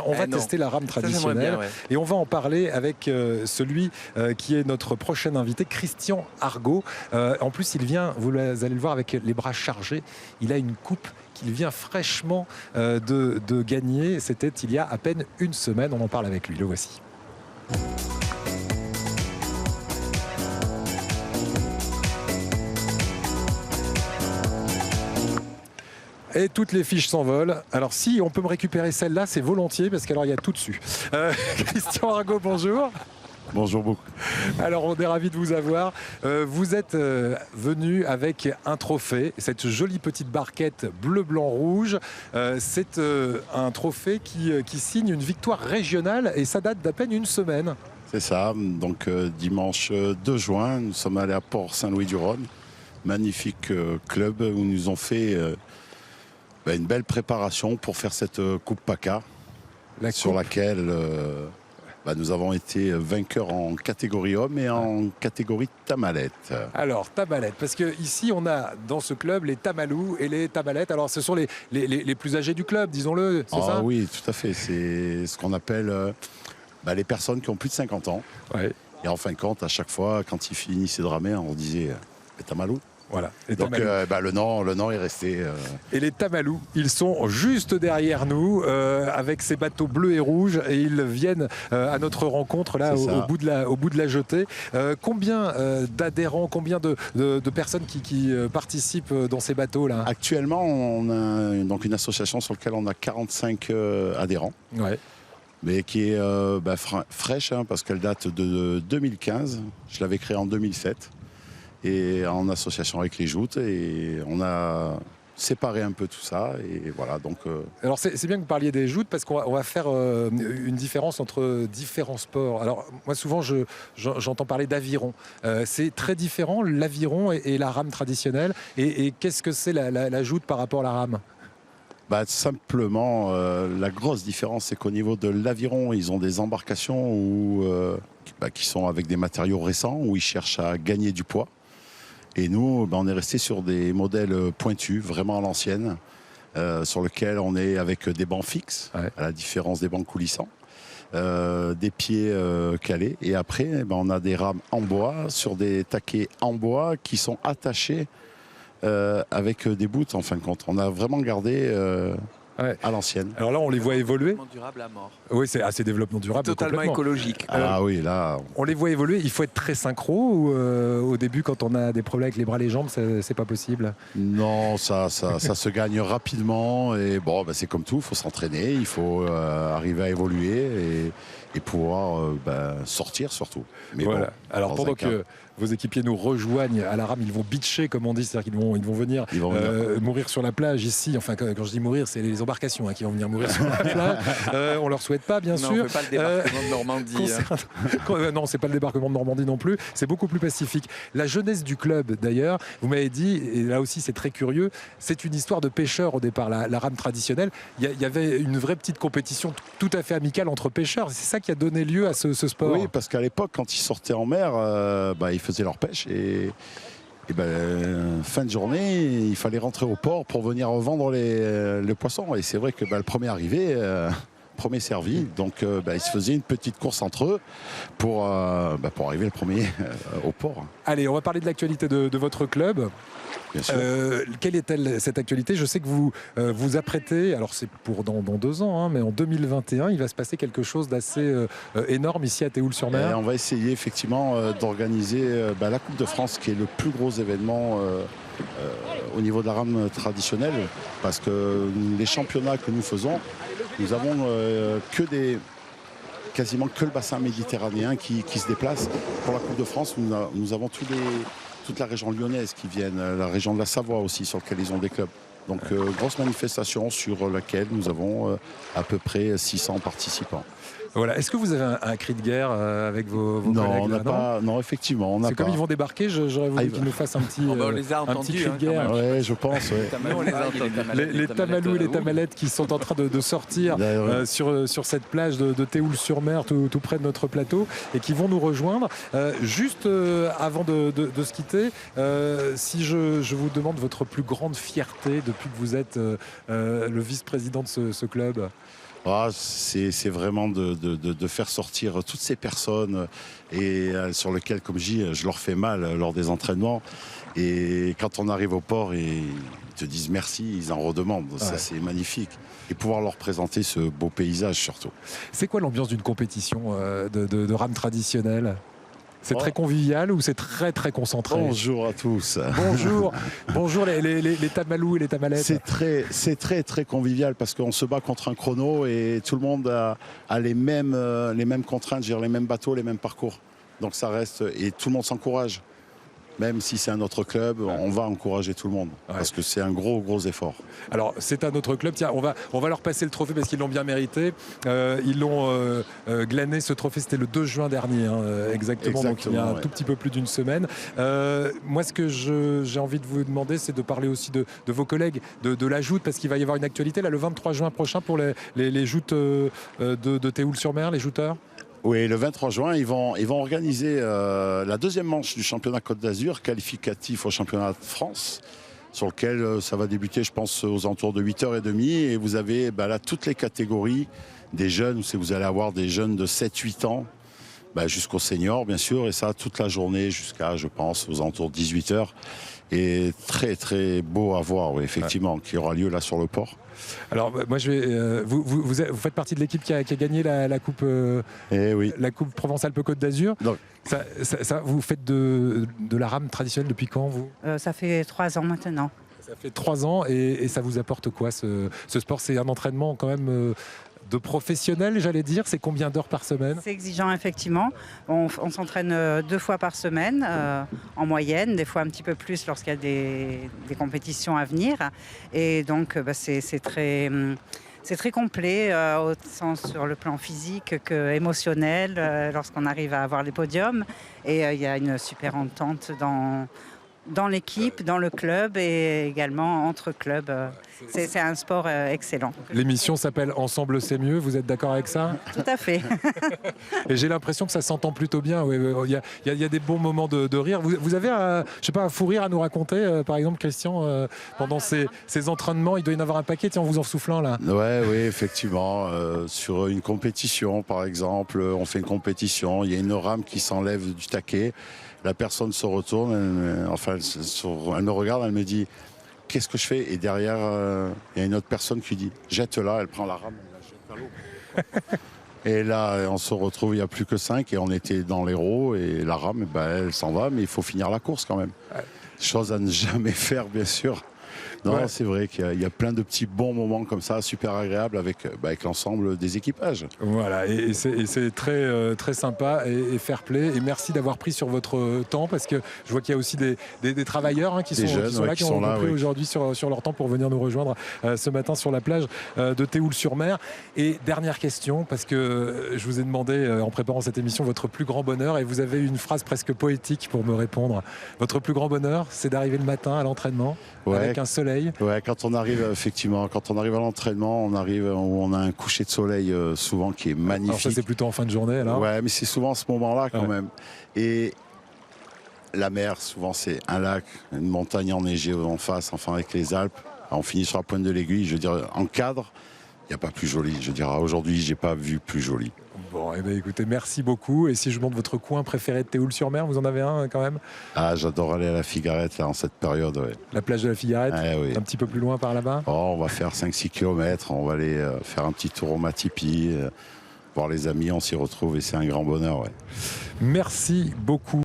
on va tester la rame traditionnelle. Et on va en parler avec celui qui est notre prochain invité, Christian Argot. En plus, il vient, vous allez le voir, avec les bras chargés. Il a une coupe qu'il vient fraîchement de gagner. C'était il y a à peine une semaine. On en parle avec lui. Le voici. Et toutes les fiches s'envolent. Alors si on peut me récupérer celle-là, c'est volontiers, parce qu'alors il y a tout dessus. Christian Argot, bonjour. Bonjour beaucoup. Alors on est ravis de vous avoir. Vous êtes venu avec un trophée, cette jolie petite barquette bleu, blanc, rouge. C'est un trophée qui signe une victoire régionale et ça date d'à peine une semaine. C'est ça, donc dimanche 2 juin, nous sommes allés à Port-Saint-Louis-du-Rhône. Magnifique club où ils nous ont fait une belle préparation pour faire cette Coupe PACA sur laquelle nous avons été vainqueurs en catégorie homme et en catégorie tamalette. Alors tamalette, parce qu'ici on a dans ce club les tamalous et les tamalettes. Alors ce sont les plus âgés du club, disons-le, c'est ça? Oui, tout à fait. C'est ce qu'on appelle les personnes qui ont plus de 50 ans. Ouais. Et en fin de compte, à chaque fois, quand ils finissaient de ramer, on disait les tamalous. Voilà. Donc le nom est resté. Et les tamalous, ils sont juste derrière nous avec ces bateaux bleus et rouges et ils viennent à notre rencontre là au bout de la jetée. Combien d'adhérents, combien de personnes qui participent dans ces bateaux là? Actuellement, on a donc une association sur laquelle on a 45 adhérents. Ouais. Mais qui est fraîche parce qu'elle date de 2015. Je l'avais créée en 2007. Et en association avec les joutes, et on a séparé un peu tout ça, et voilà. Donc alors c'est bien que vous parliez des joutes, parce qu'on va faire une différence entre différents sports. Alors moi souvent j'entends parler d'aviron. C'est très différent l'aviron et la rame traditionnelle. Et qu'est-ce que c'est la joute par rapport à la rame? Simplement, la grosse différence, c'est qu'au niveau de l'aviron, ils ont des embarcations qui sont avec des matériaux récents, où ils cherchent à gagner du poids. Et nous, on est resté sur des modèles pointus, vraiment à l'ancienne, sur lesquels on est avec des bancs fixes, à la différence des bancs coulissants, des pieds calés. Et après, on a des rames en bois, sur des taquets en bois qui sont attachés avec des bouts, en fin de compte. On a vraiment gardé à l'ancienne. Alors là, on les voit évoluer. Développement durable à mort. Oui, c'est assez développement durable. Totalement écologique. Oui, là. On les voit évoluer. Il faut être très synchro ou au début, quand on a des problèmes avec les bras et les jambes, c'est pas possible? Non, ça se gagne rapidement. Et bon, c'est comme tout, il faut s'entraîner, il faut arriver à évoluer et pouvoir sortir surtout. Mais voilà. Bon, alors pendant que vos équipiers nous rejoignent à la rame, ils vont beacher, comme on dit, c'est-à-dire qu'ils vont venir mourir sur la plage ici. Enfin, quand je dis mourir, c'est les embarcations qui vont venir mourir sur la plage. On leur souhaite pas, bien sûr. On ne fait pas le débarquement de Normandie. Non, c'est pas le débarquement de Normandie non plus. C'est beaucoup plus pacifique. La jeunesse du club, d'ailleurs, vous m'avez dit, et là aussi c'est très curieux, c'est une histoire de pêcheurs au départ, la rame traditionnelle. Il y avait une vraie petite compétition tout à fait amicale entre pêcheurs. C'est ça qui a donné lieu à ce sport. Oui, parce qu'à l'époque, quand ils sortaient en mer, ils faisaient leur pêche et fin de journée, il fallait rentrer au port pour venir vendre les poissons. Et c'est vrai que le premier arrivé, premier servi. Donc ils se faisaient une petite course entre eux pour arriver le premier au port. Allez, on va parler de l'actualité de votre club. Bien sûr. Quelle est-elle cette actualité? Je sais que vous vous apprêtez, alors c'est pour dans 2 ans, mais en 2021, il va se passer quelque chose d'assez énorme ici à Théoul-sur-Mer. On va essayer effectivement d'organiser la Coupe de France, qui est le plus gros événement au niveau de la rame traditionnelle, parce que les championnats que nous faisons, nous avons quasiment que le bassin méditerranéen qui se déplace. Pour la Coupe de France, nous avons toute la région lyonnaise qui viennent, la région de la Savoie aussi, sur laquelle ils ont des clubs. Donc grosse manifestation sur laquelle nous avons à peu près 600 participants. Voilà. Est-ce que vous avez un cri de guerre avec vos collègues? On n'a pas. Non, effectivement, on n'a pas. Comme ils vont débarquer, j'aurais voulu qu'ils nous fassent un petit cri de guerre. Oui, je pense. Les tamalous et les tamalettes qui sont en train de sortir sur cette plage de Théoul-sur-Mer, tout près de notre plateau, et qui vont nous rejoindre. Juste avant de se quitter, si je vous demande votre plus grande fierté depuis que vous êtes le vice-président de ce club. C'est vraiment de faire sortir toutes ces personnes et sur lesquelles, comme je dis, je leur fais mal lors des entraînements. Et quand on arrive au port, ils te disent merci, ils en redemandent. Ouais. Ça, c'est magnifique. Et pouvoir leur présenter ce beau paysage surtout. C'est quoi l'ambiance d'une compétition de rame traditionnelle ? C'est très convivial ou c'est très très concentré? Bonjour à tous. Bonjour les tamalous et les tamalettes. C'est très convivial parce qu'on se bat contre un chrono et tout le monde a les mêmes contraintes, les mêmes bateaux, les mêmes parcours. Donc ça reste et tout le monde s'encourage. Même si c'est un autre club, on va encourager tout le monde. Ouais. Parce que c'est un gros effort. Alors, c'est un autre club. Tiens, on va leur passer le trophée parce qu'ils l'ont bien mérité. Ils l'ont glané, ce trophée, c'était le 2 juin dernier, exactement. Donc, il y a un tout petit peu plus d'une semaine. Moi, ce que j'ai envie de vous demander, c'est de parler aussi de vos collègues de la joute, parce qu'il va y avoir une actualité, là, le 23 juin prochain, pour les joutes de Théoul-sur-Mer, les jouteurs. Oui, le 23 juin, ils vont organiser la deuxième manche du championnat Côte d'Azur, qualificatif au championnat de France, sur lequel ça va débuter, je pense, aux alentours de 8h30. Et vous avez là toutes les catégories des jeunes, vous allez avoir des jeunes de 7-8 ans jusqu'aux seniors, bien sûr, et ça toute la journée jusqu'à, je pense, aux alentours de 18h. Et très beau à voir, oui, effectivement, qui aura lieu là sur le port. Alors moi vous faites partie de l'équipe qui a gagné la coupe la coupe Provence-Alpes-Côte d'Azur. Ça vous faites de la rame traditionnelle depuis quand, vous? Ça fait 3 ans maintenant. Ça fait 3 ans et ça vous apporte quoi ce sport? C'est un entraînement quand même de professionnels, j'allais dire. C'est combien d'heures par semaine? C'est exigeant, effectivement. On s'entraîne 2 fois par semaine en moyenne, des fois un petit peu plus lorsqu'il y a des compétitions à venir. Et donc c'est très complet, autant sur le plan physique qu'émotionnel, lorsqu'on arrive à avoir les podiums. Et il y a une super entente dans l'équipe, dans le club et également entre clubs. C'est un sport excellent. L'émission s'appelle Ensemble c'est mieux, vous êtes d'accord avec ça? Tout à fait. Et j'ai l'impression que ça s'entend plutôt bien. Il y a des bons moments de rire. Vous avez un fou rire à nous raconter, par exemple, Christian, pendant ces entraînements? Il doit y en avoir un paquet, tiens, en vous en soufflant là. Oui, effectivement. Sur une compétition, par exemple, on fait une compétition, il y a une rame qui s'enlève du taquet. La personne se retourne, elle me regarde, elle me dit « Qu'est-ce que je fais ?» Et derrière, il y a une autre personne qui dit « Jette-la », elle prend la rame, elle la jette à l'eau. Et là, on se retrouve, il n'y a plus que 5 et on était dans l'Hérault et la rame, elle s'en va, mais il faut finir la course quand même. Chose à ne jamais faire, bien sûr. Non, c'est vrai qu'il y a plein de petits bons moments comme ça, super agréables avec l'ensemble des équipages. Voilà, et c'est très sympa et fair play. Et merci d'avoir pris sur votre temps, parce que je vois qu'il y a aussi des travailleurs qui sont là aujourd'hui sur leur temps pour venir nous rejoindre ce matin sur la plage de Théoul-sur-Mer. Et dernière question, parce que je vous ai demandé en préparant cette émission votre plus grand bonheur, et vous avez une phrase presque poétique pour me répondre. Votre plus grand bonheur, c'est d'arriver le matin à l'entraînement avec un soleil. Ouais, quand on arrive à l'entraînement, on arrive où on a un coucher de soleil souvent qui est magnifique. Alors ça, c'est plutôt en fin de journée, alors. Ouais, mais c'est souvent ce moment-là quand même. Et la mer, souvent c'est un lac, une montagne enneigée en face, enfin avec les Alpes. Alors, on finit sur la pointe de l'Aiguille. Je veux dire, en cadre, il n'y a pas plus joli. Je veux dire, aujourd'hui, j'ai pas vu plus joli. Bon, écoutez, merci beaucoup. Et si je montre votre coin préféré de Théoul-sur-Mer, vous en avez un quand même? Ah, j'adore aller à la Figarette là, en cette période. Ouais. La plage de la Figarette, un petit peu plus loin par là-bas? On va faire 5-6 km. On va aller faire un petit tour au Matipi, voir les amis, on s'y retrouve et c'est un grand bonheur. Ouais. Merci beaucoup.